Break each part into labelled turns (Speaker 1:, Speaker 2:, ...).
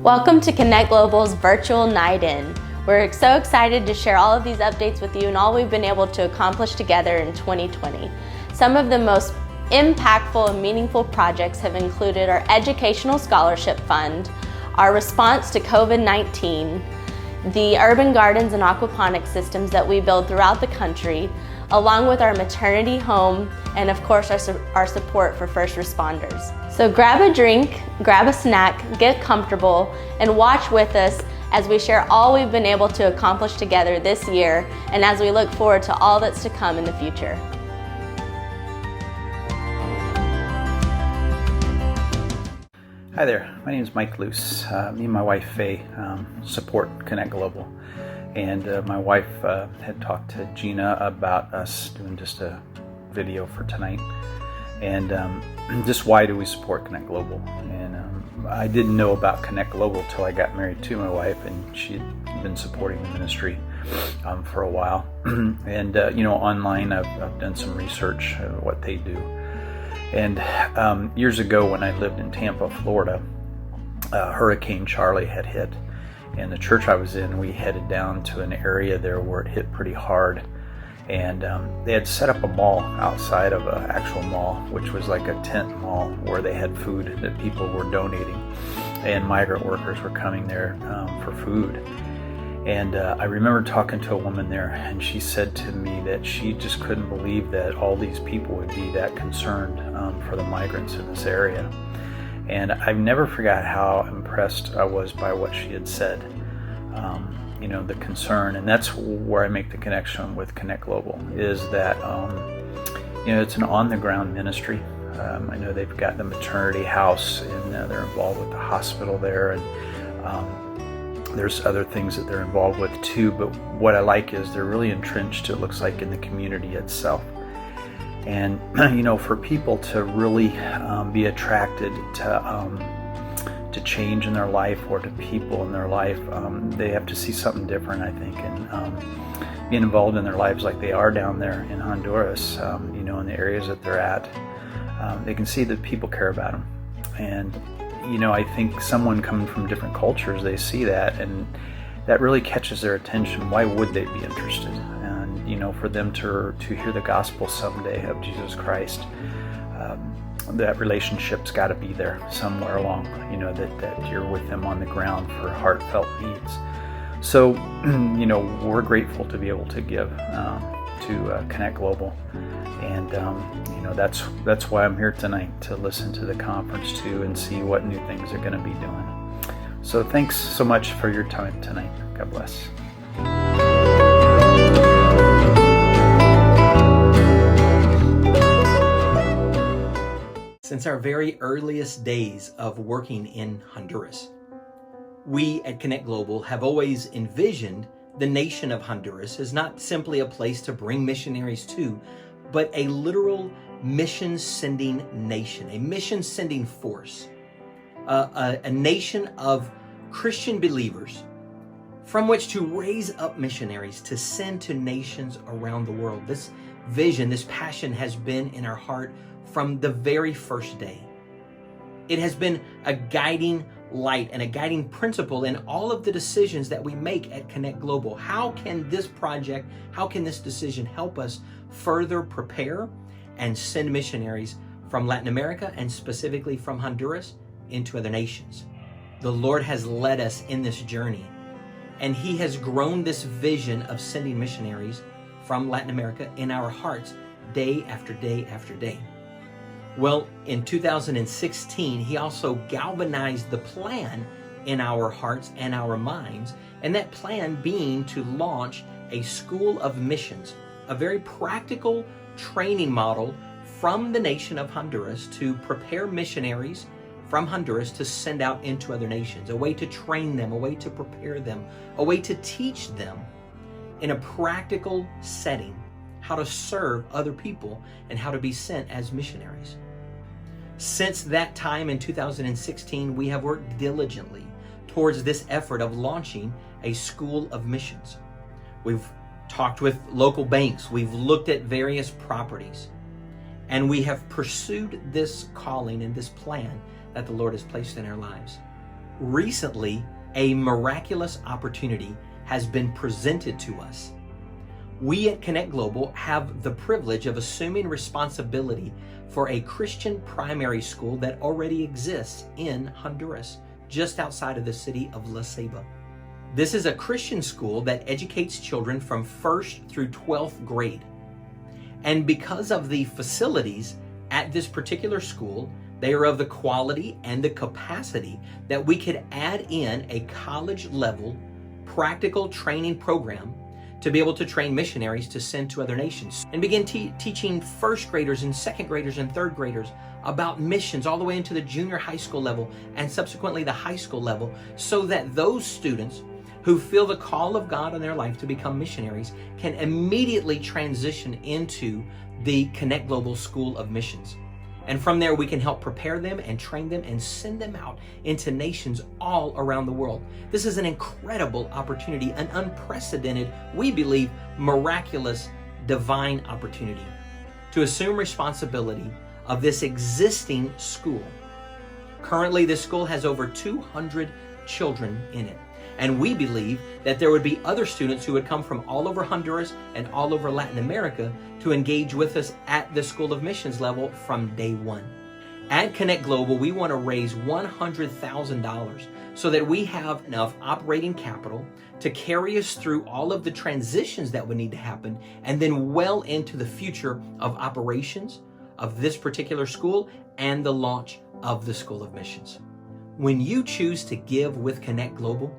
Speaker 1: Welcome to Connect Global's virtual night in. We're so excited to share all of these updates with you and all we've been able to accomplish together in 2020. Some of the most impactful and meaningful projects have included our Educational Scholarship Fund, our response to COVID-19, the urban gardens and aquaponics systems that we build throughout the country, along with our maternity home, and of course our support for first responders. So grab a drink, grab a snack, get comfortable, and watch with us as we share all we've been able to accomplish together this year and as we look forward to all that's to come in the future.
Speaker 2: Hi there, my name is Mike Luce. Me and my wife Faye support Connect Global. And my wife had talked to Gina about us doing just a video for tonight. And just why do we support Connect Global? And I didn't know about Connect Global till I got married to my wife, and she'd been supporting the ministry for a while. And online I've done some research of what they do. And years ago when I lived in Tampa, Florida, Hurricane Charlie had hit. And the church I was in, we headed down to an area there where it hit pretty hard. And they had set up a mall outside of an actual mall, which was like a tent mall where they had food that people were donating. And migrant workers were coming there for food. And I remember talking to a woman there, and she said to me that she just couldn't believe that all these people would be that concerned for the migrants in this area. And I've never forgot how impressed I was by what she had said, the concern. And that's where I make the connection with Connect Global, is that, it's an on-the-ground ministry. I know they've got the maternity house, and they're involved with the hospital there, and there's other things that they're involved with too. But what I like is they're really entrenched, it looks like, in the community itself. And for people to really be attracted to change in their life or to people in their life, they have to see something different, I think, and being involved in their lives like they are down there in Honduras, in the areas that they're at, they can see that people care about them. And I think someone coming from different cultures, they see that, and that really catches their attention. Why would they be interested? And for them to hear the gospel someday of Jesus Christ, that relationship's got to be there somewhere along, that you're with them on the ground for heartfelt needs. So, we're grateful to be able to give to Connect Global. And, that's why I'm here tonight, to listen to the conference too and see what new things they're going to be doing. So thanks so much for your time tonight. God bless.
Speaker 3: Since our very earliest days of working in Honduras, we at Connect Global have always envisioned the nation of Honduras as not simply a place to bring missionaries to, but a literal mission-sending nation, a mission-sending force, a nation of Christian believers from which to raise up missionaries to send to nations around the world. This vision, this passion has been in our heart from the very first day. It has been a guiding light and a guiding principle in all of the decisions that we make at Connect Global. How can this project, how can this decision help us further prepare and send missionaries from Latin America, and specifically from Honduras, into other nations? The Lord has led us in this journey, and He has grown this vision of sending missionaries from Latin America in our hearts day after day after day. Well, in 2016, He also galvanized the plan in our hearts and our minds, and that plan being to launch a school of missions, a very practical training model from the nation of Honduras to prepare missionaries from Honduras to send out into other nations, a way to train them, a way to prepare them, a way to teach them in a practical setting how to serve other people and how to be sent as missionaries. Since that time in 2016, we have worked diligently towards this effort of launching a school of missions. We've talked with local banks, we've looked at various properties, and we have pursued this calling and this plan that the Lord has placed in our lives. Recently, a miraculous opportunity has been presented to us. We at Connect Global have the privilege of assuming responsibility for a Christian primary school that already exists in Honduras, just outside of the city of La Ceiba. This is a Christian school that educates children from 1st through 12th grade. And because of the facilities at this particular school, they are of the quality and the capacity that we could add in a college level practical training program to be able to train missionaries to send to other nations and begin teaching 1st graders and 2nd graders and 3rd graders about missions all the way into the junior high school level and subsequently the high school level, so that those students who feel the call of God in their life to become missionaries can immediately transition into the Connect Global School of Missions. And from there, we can help prepare them and train them and send them out into nations all around the world. This is an incredible opportunity, an unprecedented, we believe, miraculous, divine opportunity to assume responsibility of this existing school. Currently, this school has over 200 children in it. And we believe that there would be other students who would come from all over Honduras and all over Latin America to engage with us at the School of Missions level from day one. At Connect Global, we want to raise $100,000 so that we have enough operating capital to carry us through all of the transitions that would need to happen, and then well into the future of operations of this particular school and the launch of the School of Missions. When you choose to give with Connect Global,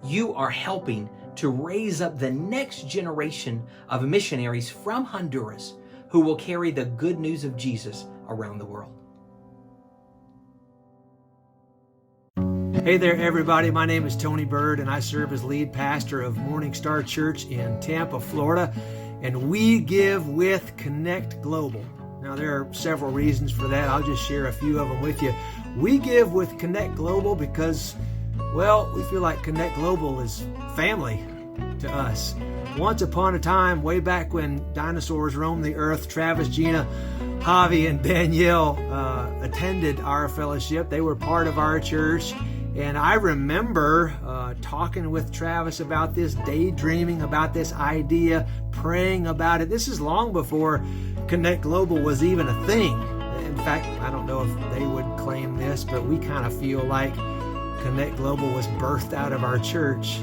Speaker 3: you are helping to raise up the next generation of missionaries from Honduras who will carry the good news of Jesus around the world.
Speaker 4: Hey there, everybody. My name is Tony Bird, and I serve as lead pastor of Morning Star Church in Tampa, Florida, and we give with Connect Global. Now, there are several reasons for that. I'll just share a few of them with you. We give with Connect Global because, well, we feel like Connect Global is family to us. Once upon a time, way back when dinosaurs roamed the earth, Travis, Gina, Javi, and Danielle attended our fellowship. They were part of our church. And I remember talking with Travis about this, daydreaming about this idea, praying about it. This is long before Connect Global was even a thing. In fact, I don't know if they would claim this, but we kind of feel like Connect Global was birthed out of our church.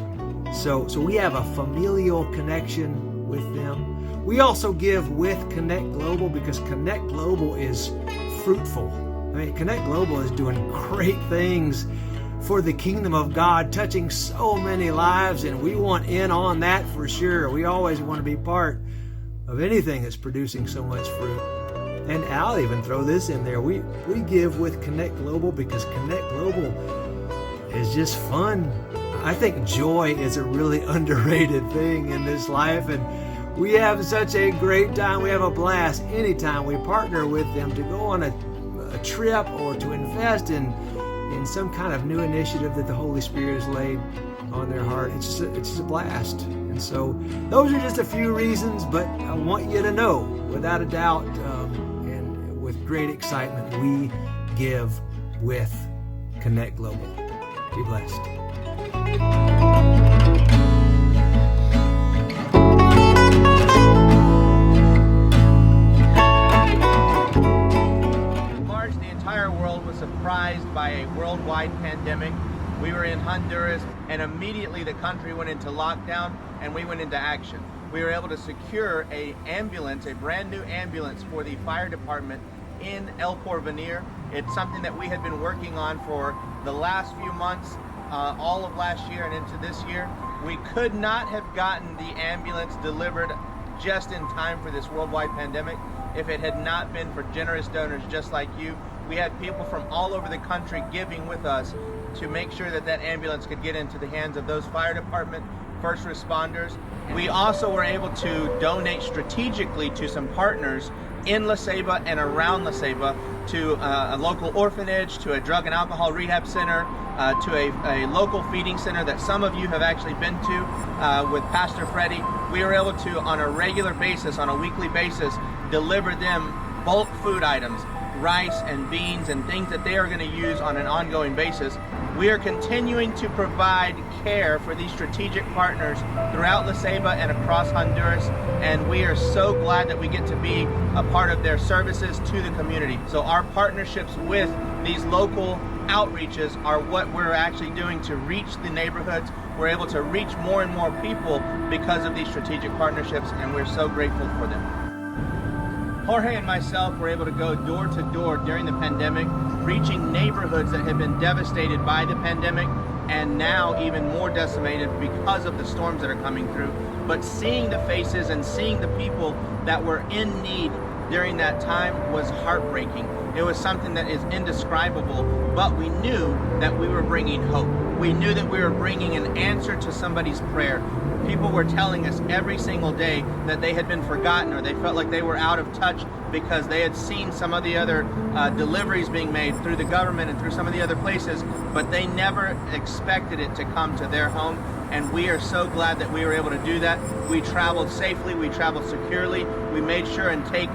Speaker 4: So we have a familial connection with them. We also give with Connect Global because Connect Global is fruitful. I mean, Connect Global is doing great things for the kingdom of God, touching so many lives, and we want in on that for sure. We always want to be part of anything that's producing so much fruit. And I'll even throw this in there. We give with Connect Global because Connect Global is just fun. I think joy is a really underrated thing in this life, and we have such a great time. We have a blast anytime we partner with them to go on a trip or to invest in some kind of new initiative that the Holy Spirit has laid on their heart. It's just a blast. And so those are just a few reasons, but I want you to know, without a doubt, and with great excitement, we give with Connect Global. Be blessed.
Speaker 5: Surprised by a worldwide pandemic. We were in Honduras, and immediately the country went into lockdown and we went into action. We were able to secure a brand new ambulance for the fire department in El Porvenir. It's something that we had been working on for the last few months, all of last year and into this year. We could not have gotten the ambulance delivered just in time for this worldwide pandemic if it had not been for generous donors just like you. We had people from all over the country giving with us to make sure that that ambulance could get into the hands of those fire department first responders. We also were able to donate strategically to some partners in La Ceiba and around La Ceiba, to a local orphanage, to a drug and alcohol rehab center, to a local feeding center that some of you have actually been to with Pastor Freddie. We were able to, on a regular basis, on a weekly basis, deliver them bulk food items, rice and beans and things that they are going to use on an ongoing basis. We are continuing to provide care for these strategic partners throughout La Ceiba and across Honduras, and we are so glad that we get to be a part of their services to the community. So our partnerships with these local outreaches are what we're actually doing to reach the neighborhoods. We're able to reach more and more people because of these strategic partnerships, and we're so grateful for them. Jorge and myself were able to go door to door during the pandemic, reaching neighborhoods that have been devastated by the pandemic and now even more decimated because of the storms that are coming through. But seeing the faces and seeing the people that were in need during that time was heartbreaking. It was something that is indescribable, but we knew that we were bringing hope. We knew that we were bringing an answer to somebody's prayer. People were telling us every single day that they had been forgotten, or they felt like they were out of touch because they had seen some of the other deliveries being made through the government and through some of the other places, but they never expected it to come to their home. And we are so glad that we were able to do that. We traveled safely, we traveled securely, we made sure and take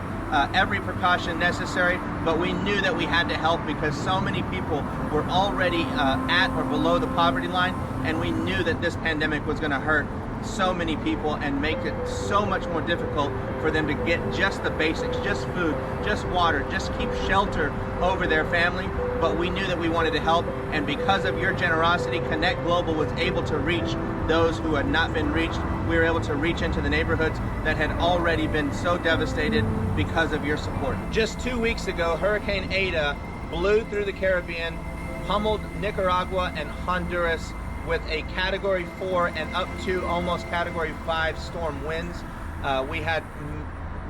Speaker 5: every precaution necessary, but we knew that we had to help because so many people were already at or below the poverty line, and we knew that this pandemic was going to hurt so many people and make it so much more difficult for them to get just the basics, just food, just water, just keep shelter over their family. But we knew that we wanted to help, and because of your generosity, Connect Global was able to reach those who had not been reached. We were able to reach into the neighborhoods that had already been so devastated because of your support. Just 2 weeks ago, Hurricane Eta blew through the Caribbean, pummeled Nicaragua and Honduras with a Category 4 and up to almost Category 5 storm winds. We had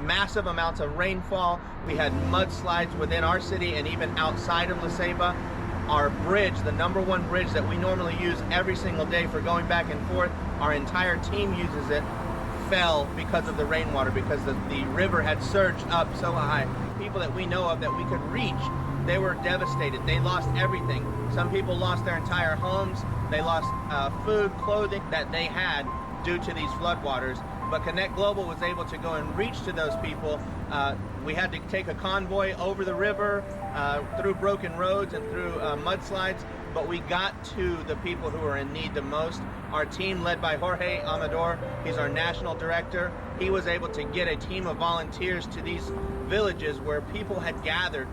Speaker 5: massive amounts of rainfall. We had mudslides within our city and even outside of La Ceiba. Our bridge, the #1 bridge that we normally use every single day for going back and forth, our entire team uses it, fell because of the rainwater, because the river had surged up so high. People that we know of that we could reach, they were devastated. They lost everything. Some people lost their entire homes. They lost food, clothing that they had due to these floodwaters. But Connect Global was able to go and reach to those people. We had to take a convoy over the river, through broken roads and through mudslides, but we got to the people who were in need the most. Our team, led by Jorge Amador, he's our national director, he was able to get a team of volunteers to these villages where people had gathered.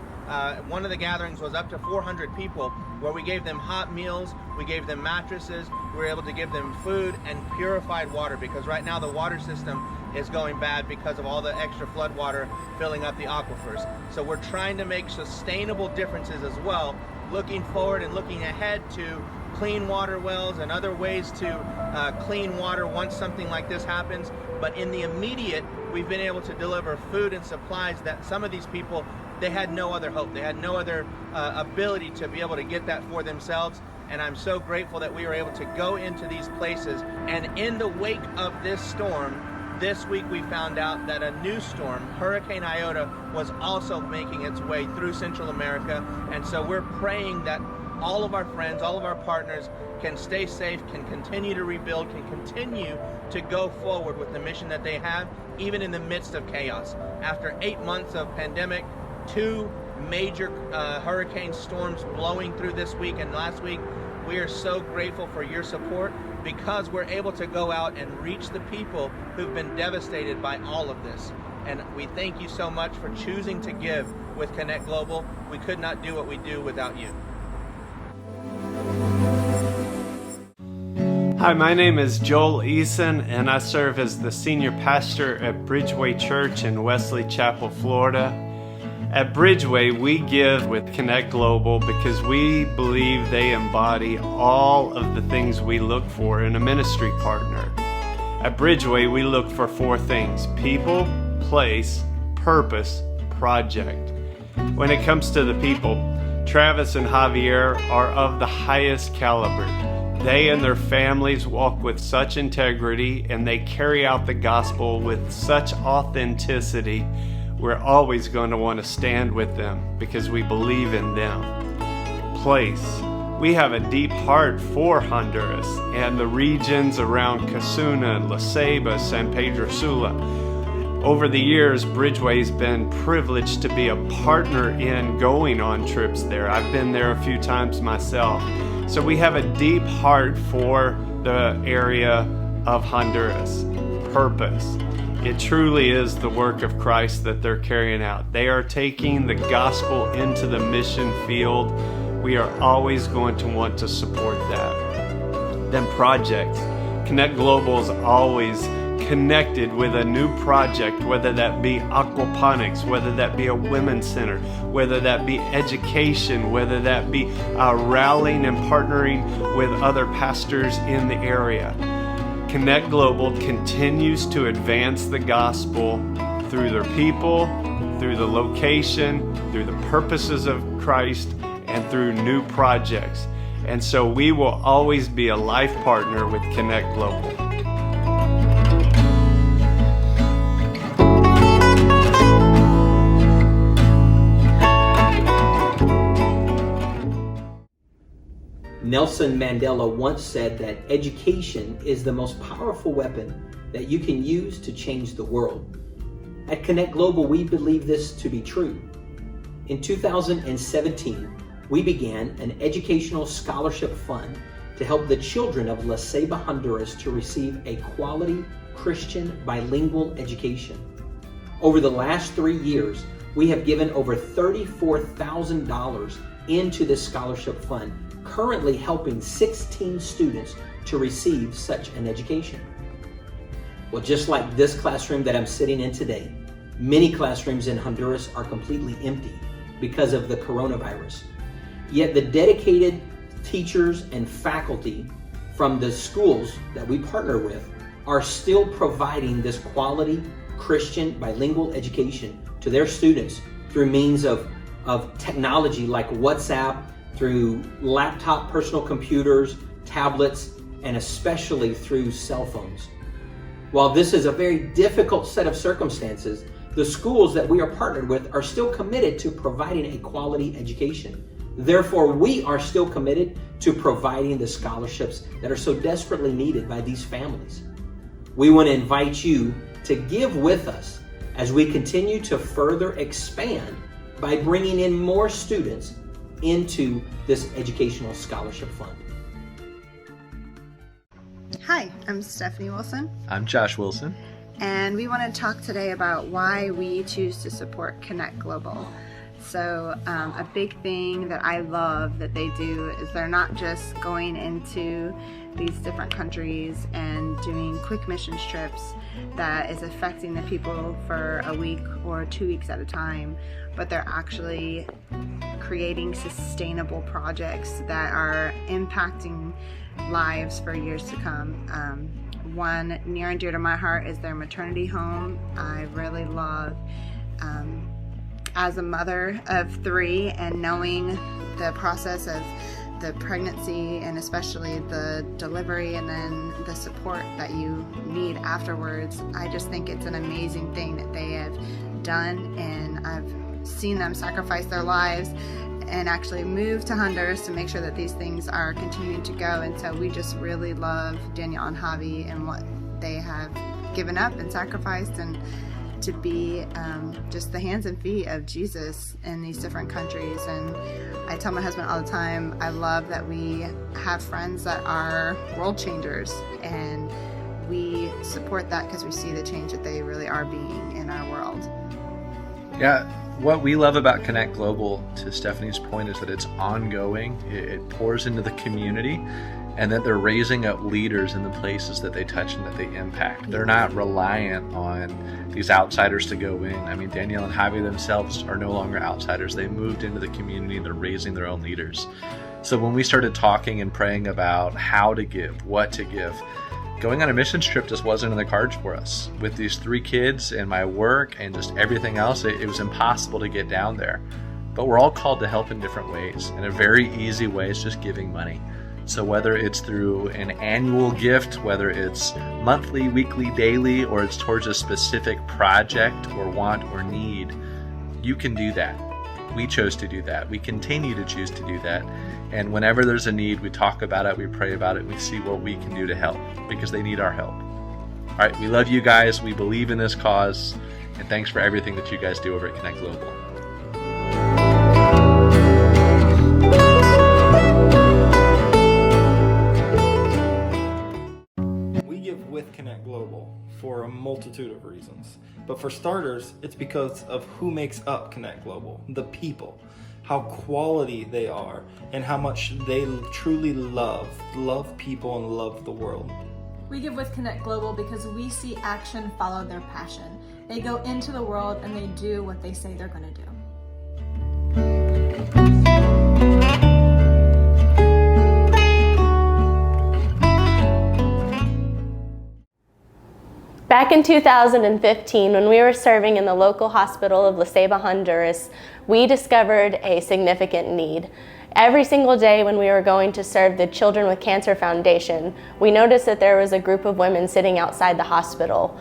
Speaker 5: One of the gatherings was up to 400 people, where we gave them hot meals, we gave them mattresses, we were able to give them food and purified water, because right now the water system is going bad because of all the extra flood water filling up the aquifers. So we're trying to make sustainable differences as well, looking forward and looking ahead to clean water wells and other ways to clean water once something like this happens. But in the immediate, we've been able to deliver food and supplies that some of these people, they had no other hope. They had no other ability to be able to get that for themselves. And I'm so grateful that we were able to go into these places. And in the wake of this storm, this week we found out that a new storm, Hurricane Iota, was also making its way through Central America. And so we're praying that all of our friends, all of our partners can stay safe, can continue to rebuild, can continue to go forward with the mission that they have, even in the midst of chaos. After 8 months of pandemic, 2 major hurricane storms blowing through this week and last week, we are so grateful for your support, because we're able to go out and reach the people who've been devastated by all of this. And we thank you so much for choosing to give with Connect Global. We could not do what we do without you.
Speaker 6: Hi, my name is Joel Eason, and I serve as the senior pastor at Bridgeway Church in Wesley Chapel, Florida. At Bridgeway, we give with Connect Global because we believe they embody all of the things we look for in a ministry partner. At Bridgeway, we look for 4 things: people, place, purpose, project. When it comes to the people, Travis and Javier are of the highest caliber. They and their families walk with such integrity, and they carry out the gospel with such authenticity. We're always going to want to stand with them because we believe in them. Place. We have a deep heart for Honduras and the regions around Casuna, La Ceiba, San Pedro Sula. Over the years, Bridgeway's been privileged to be a partner in going on trips there. I've been there a few times myself. So we have a deep heart for the area of Honduras. Purpose. It truly is the work of Christ that they're carrying out. They are taking the gospel into the mission field. We are always going to want to support that. Then projects. Connect Global is always connected with a new project, whether that be aquaponics, whether that be a women's center, whether that be education, whether that be rallying and partnering with other pastors in the area. Connect Global continues to advance the gospel through their people, through the location, through the purposes of Christ, and through new projects. And so we will always be a life partner with Connect Global.
Speaker 3: Nelson Mandela once said that education is the most powerful weapon that you can use to change the world. At Connect Global, we believe this to be true. In 2017, we began an educational scholarship fund to help the children of La Ceiba, Honduras to receive a quality Christian bilingual education. Over the last 3 years, we have given over $34,000 into this scholarship fund, currently helping 16 students to receive such an education. Well, just like this classroom that I'm sitting in today, many classrooms in Honduras are completely empty because of the coronavirus. Yet the dedicated teachers and faculty from the schools that we partner with are still providing this quality Christian bilingual education to their students through means of technology like WhatsApp, through laptop personal computers, tablets, and especially through cell phones. While this is a very difficult set of circumstances, the schools that we are partnered with are still committed to providing a quality education. Therefore, we are still committed to providing the scholarships that are so desperately needed by these families. We want to invite you to give with us as we continue to further expand by bringing in more students into this educational scholarship fund.
Speaker 7: Hi, I'm Stephanie Wilson,
Speaker 8: I'm Josh Wilson.
Speaker 7: and we want to talk today about why we choose to support Connect Global. So a big thing that I love that they do is they're not just going into these different countries and doing quick missions trips that is affecting the people for a week or 2 weeks at a time, but they're actually creating sustainable projects that are impacting lives for years to come. One near and dear to my heart is their maternity home. I really love, as a mother of 3 and knowing the process of the pregnancy and especially the delivery and then the support that you need afterwards, I just think it's an amazing thing that they have done, and I've seen them sacrifice their lives and actually move to Honduras to make sure that these things are continuing to go. And so we just really love Danielle and Javi and what they have given up and sacrificed, and to be just the hands and feet of Jesus in these different countries. And I tell my husband all the time, I love that we have friends that are world changers, and we support that because we see the change that they really are being in our world.
Speaker 8: Yeah, what we love about Connect Global, to Stephanie's point, is that it's ongoing. It pours into the community, and that they're raising up leaders in the places that they touch and that they impact. They're not reliant on these outsiders to go in. I mean, Danielle and Javi themselves are no longer outsiders. They moved into the community and they're raising their own leaders. So when we started talking and praying about how to give, what to give, going on a missions trip just wasn't in the cards for us. With these 3 kids and my work and just everything else, it was impossible to get down there. But we're all called to help in different ways. And a very easy way is just giving money. So whether it's through an annual gift, whether it's monthly, weekly, daily, or it's towards a specific project or want or need, you can do that. We chose to do that. We continue to choose to do that. And whenever there's a need, we talk about it, we pray about it, we see what we can do to help, because they need our help. All right, we love you guys. We believe in this cause. And thanks for everything that you guys do over at Connect Global.
Speaker 9: We give with Connect Global for a multitude of reasons. But for starters, it's because of who makes up Connect Global, the people, how quality they are, and how much they truly love people and love the world.
Speaker 10: We give with Connect Global because we see action follow their passion. They go into the world and they do what they say they're going to do.
Speaker 1: Back in 2015, when we were serving in the local hospital of La Ceiba, Honduras, we discovered a significant need. Every single day when we were going to serve the Children with Cancer Foundation, we noticed that there was a group of women sitting outside the hospital.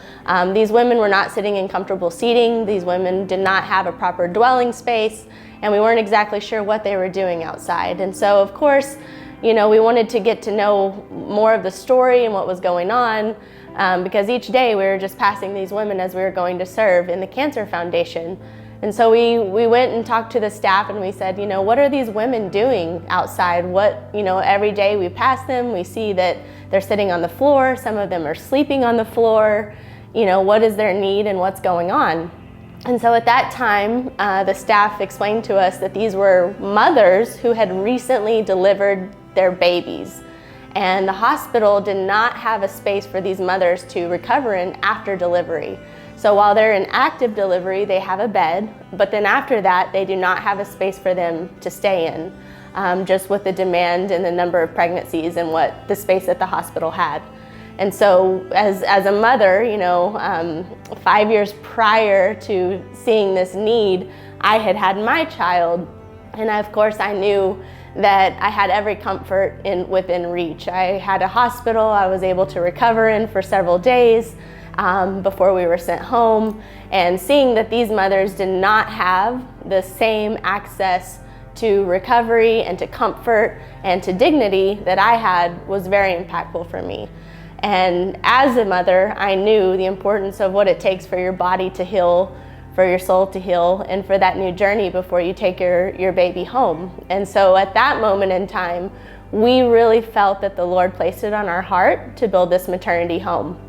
Speaker 1: These women were not sitting in comfortable seating. These women did not have a proper dwelling space, and we weren't exactly sure what they were doing outside. And so, of course, we wanted to get to know more of the story and what was going on, because each day we were just passing these women as we were going to serve in the Cancer Foundation. And so we went and talked to the staff and we said, what are these women doing outside? Every day we pass them, we see that they're sitting on the floor. Some of them are sleeping on the floor. What is their need and what's going on? And so at that time, the staff explained to us that these were mothers who had recently delivered their babies. And the hospital did not have a space for these mothers to recover in after delivery. So while they're in active delivery, they have a bed, but then after that, they do not have a space for them to stay in, just with the demand and the number of pregnancies and what the space at the hospital had. And so as a mother, 5 years prior to seeing this need, I had my child, and of course I knew that I had every comfort within reach. I had a hospital I was able to recover in for several days before we were sent home, and seeing that these mothers did not have the same access to recovery and to comfort and to dignity that I had was very impactful for me. And as a mother, I knew the importance of what it takes for your body to heal, for your soul to heal, and for that new journey before you take your baby home. And so at that moment in time, we really felt that the Lord placed it on our heart to build this maternity home.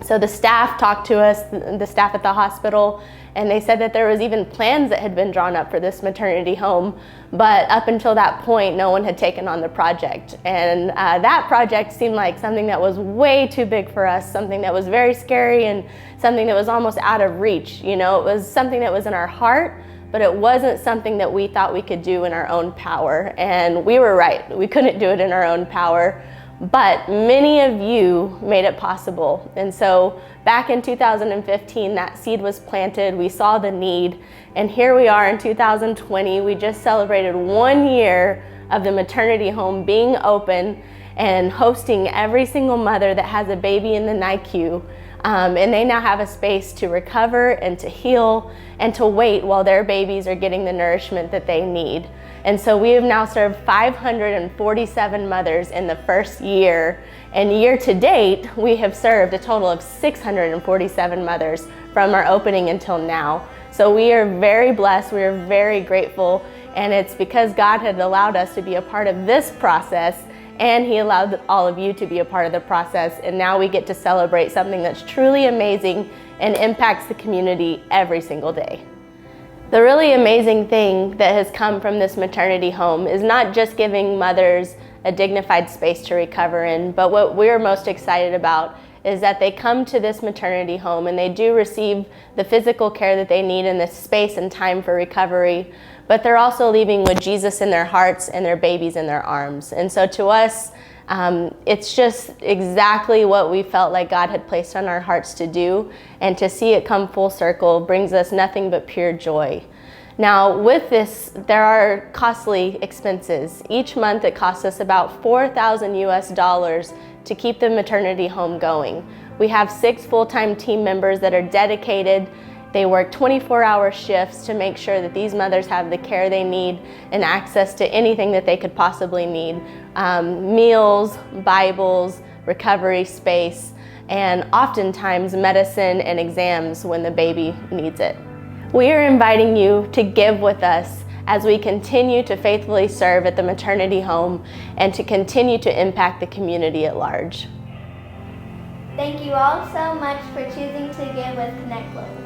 Speaker 1: So the staff talked to us, the staff at the hospital, and they said that there was even plans that had been drawn up for this maternity home, but up until that point, no one had taken on the project. And that project seemed like something that was way too big for us, something that was very scary and something that was almost out of reach. It was something that was in our heart, but it wasn't something that we thought we could do in our own power. And we were right, we couldn't do it in our own power. But many of you made it possible. And so back in 2015, that seed was planted, we saw the need, and here we are in 2020. We just celebrated 1 year of the maternity home being open and hosting every single mother that has a baby in the NICU. And they now have a space to recover and to heal and to wait while their babies are getting the nourishment that they need. And so we have now served 547 mothers in the first year. And year to date, we have served a total of 647 mothers from our opening until now. So we are very blessed, we are very grateful, and it's because God had allowed us to be a part of this process, and He allowed all of you to be a part of the process, and now we get to celebrate something that's truly amazing and impacts the community every single day. The really amazing thing that has come from this maternity home is not just giving mothers a dignified space to recover in, but what we're most excited about is that they come to this maternity home and they do receive the physical care that they need in this space and time for recovery, but they're also leaving with Jesus in their hearts and their babies in their arms. And so to us, it's just exactly what we felt like God had placed on our hearts to do, and to see it come full circle brings us nothing but pure joy. Now with this, there are costly expenses. Each month it costs us about $4,000 US to keep the maternity home going. We have 6 full-time team members that are dedicated. They work 24-hour shifts to make sure that these mothers have the care they need and access to anything that they could possibly need. Meals, Bibles, recovery space. and oftentimes medicine and exams when the baby needs it. We are inviting you to give with us as we continue to faithfully serve at the maternity home and to continue to impact the community at large.
Speaker 11: Thank you all so much for choosing to give with Connect Global.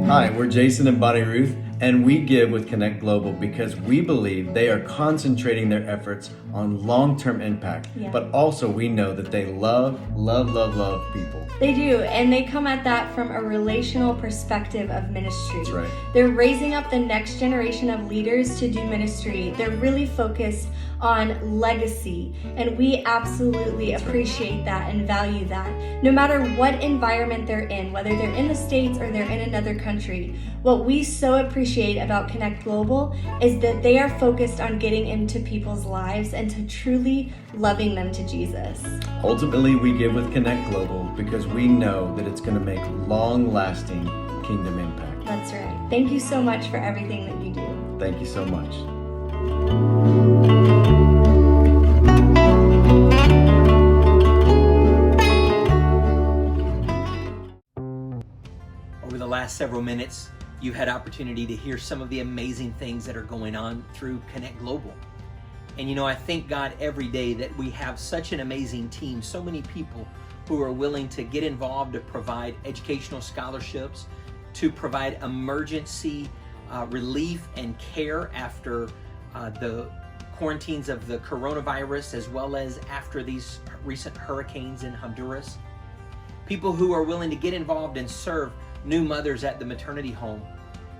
Speaker 5: Hi, we're Jason and Bonnie Ruth, and we give with Connect Global because we believe they are concentrating their efforts on long-term impact, but also we know that they love people.
Speaker 12: They do, and they come at that from a relational perspective of ministry.
Speaker 5: That's right.
Speaker 12: They're raising up the next generation of leaders to do ministry. They're really focused on legacy, and we absolutely appreciate that and value that. No matter what environment they're in, whether they're in the States or they're in another country, what we so appreciate about Connect Global is that they are focused on getting into people's lives and to truly loving them to Jesus.
Speaker 5: Ultimately, we give with Connect Global because we know that it's going to make long-lasting kingdom impact.
Speaker 12: That's right. Thank you so much for everything that you do.
Speaker 5: Thank you so much.
Speaker 3: Over the last several minutes, you've had opportunity to hear some of the amazing things that are going on through Connect Global. And you know, I thank God every day that we have such an amazing team, so many people who are willing to get involved to provide educational scholarships, to provide emergency relief and care after the quarantines of the coronavirus, as well as after these recent hurricanes in Honduras. People who are willing to get involved and serve new mothers at the maternity home.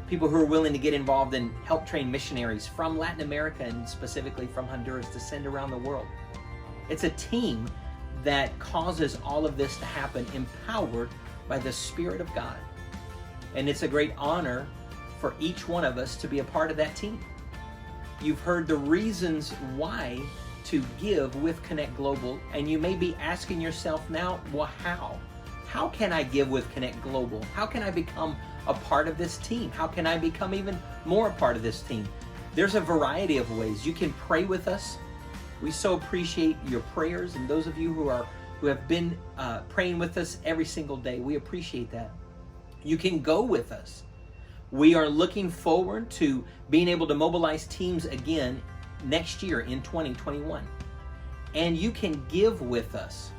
Speaker 3: People who are willing to get involved and help train missionaries from Latin America and specifically from Honduras to send around the world. It's a team that causes all of this to happen, empowered by the Spirit of God. And it's a great honor for each one of us to be a part of that team. You've heard the reasons why to give with Connect Global, and you may be asking yourself now, well, how? How can I give with Connect Global? How can I become a part of this team? How can I become even more a part of this team? There's a variety of ways. You can pray with us. We so appreciate your prayers, and those of you who have been praying with us every single day, we appreciate that. You can go with us. We are looking forward to being able to mobilize teams again next year in 2021. And you can give with us.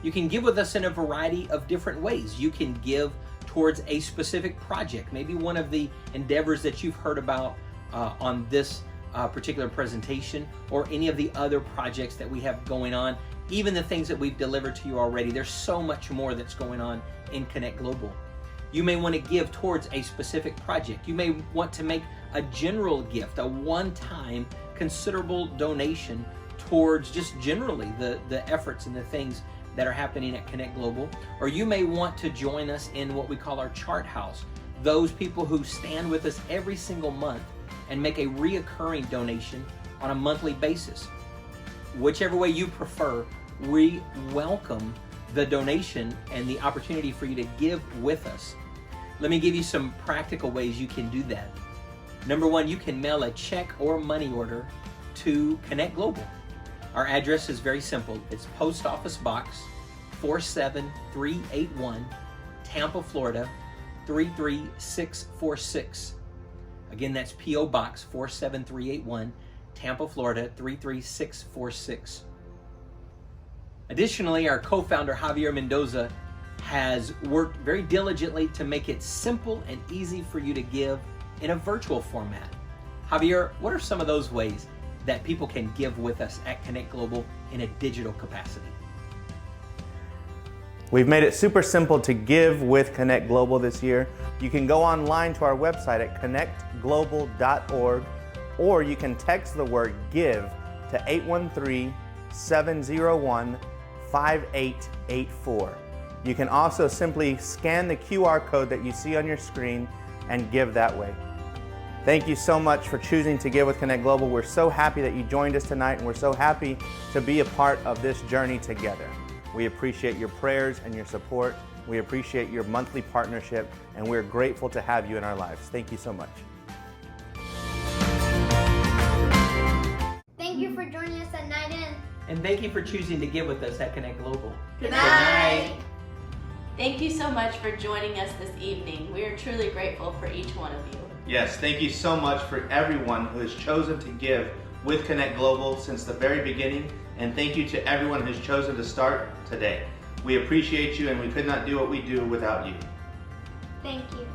Speaker 3: You can give with us in a variety of different ways. You can give towards a specific project, maybe one of the endeavors that you've heard about on this particular presentation, or any of the other projects that we have going on, even the things that we've delivered to you already. There's so much more that's going on in Connect Global. You may want to give towards a specific project. You may want to make a general gift, a one-time considerable donation towards just generally the efforts and the things that are happening at Connect Global. Or you may want to join us in what we call our chart house, those people who stand with us every single month and make a reoccurring donation on a monthly basis. Whichever way you prefer, we welcome the donation and the opportunity for you to give with us. Let me give you some practical ways you can do that. Number one, you can mail a check or money order to Connect Global. Our address is very simple. It's Post Office Box 47381, Tampa, Florida 33646. Again, that's P.O. Box 47381, Tampa, Florida 33646. Additionally, our co-founder Javier Mendoza has worked very diligently to make it simple and easy for you to give in a virtual format. Javier, what are some of those ways that people can give with us at Connect Global in a digital capacity?
Speaker 13: We've made it super simple to give with Connect Global this year. You can go online to our website at connectglobal.org, or you can text the word GIVE to 813-701-5884. You can also simply scan the QR code that you see on your screen and give that way. Thank you so much for choosing to give with Connect Global. We're so happy that you joined us tonight, and we're so happy to be a part of this journey together. We appreciate your prayers and your support, We appreciate your monthly partnership, and we're grateful to have you in our lives. Thank you so much.
Speaker 11: Thank you for joining us at Night In.
Speaker 3: And thank you for choosing to give with us at Connect Global.
Speaker 11: Good night.
Speaker 1: Thank you so much for joining us this evening. We are truly grateful for each one of you.
Speaker 5: Yes, thank you so much for everyone who has chosen to give with Connect Global since the very beginning, and thank you to everyone who's chosen to start today. We appreciate you, and we could not do what we do without you.
Speaker 11: Thank you.